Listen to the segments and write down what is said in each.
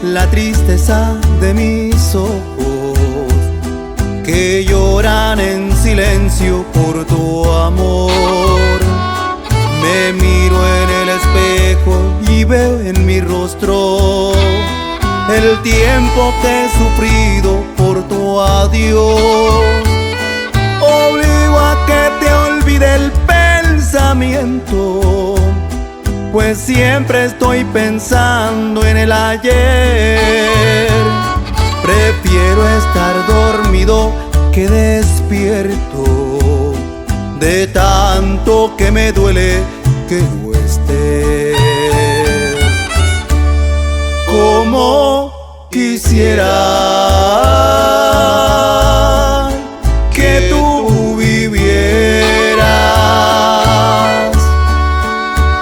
la tristeza de mis ojos que lloran en silencio por tu amor. Me miro en el espejo y veo en mi rostro el tiempo que he sufrido por tu adiós. Obligo a que te olvide el pensamiento, pues siempre estoy pensando en el ayer. Prefiero estar dormido que despierto, de tanto que me duele que no estés. Como quisiera que tú vivieras,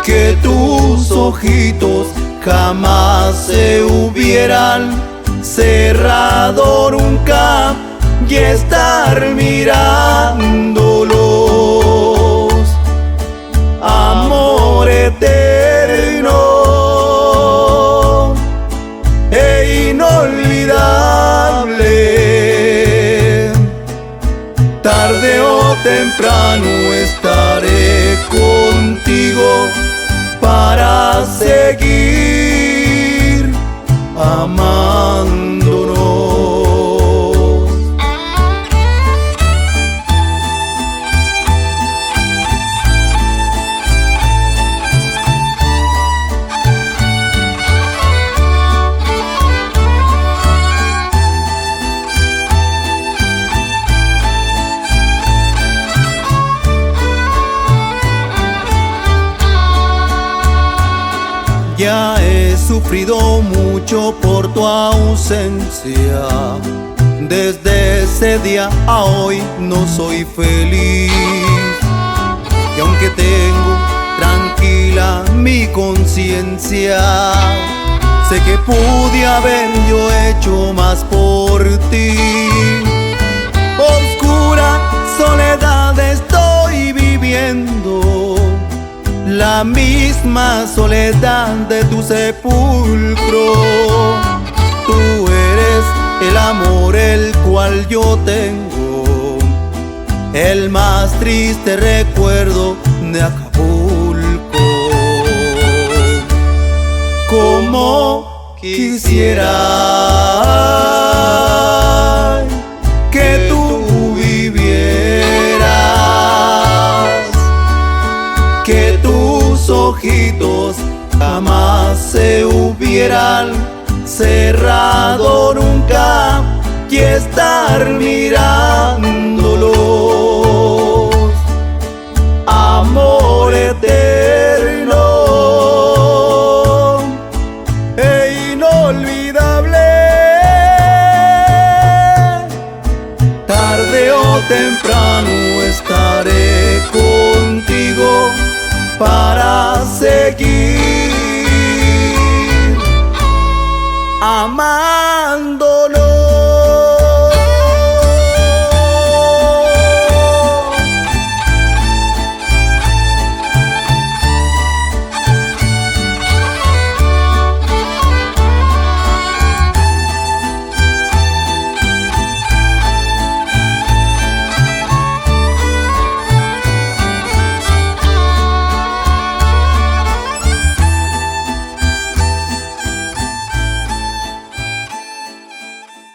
que tus ojitos jamás se hubieran cerrado nunca y estar mirándolos. Amor eterno e inolvidable, tarde o temprano estaré contigo para seguir amándonos. Ya he sufrido mucho por tu ausencia. Desde ese día a hoy no soy feliz. Y aunque tengo tranquila mi conciencia, sé que pude haber yo hecho más por ti. Oscura soledad estoy viviendo, la misma soledad de tu sepulcro. Tú eres el amor el cual yo tengo, el más triste recuerdo de Acapulco. Como quisiera que tú vivieras, que tus ojitos jamás se hubieran cerrado nunca y estar mirando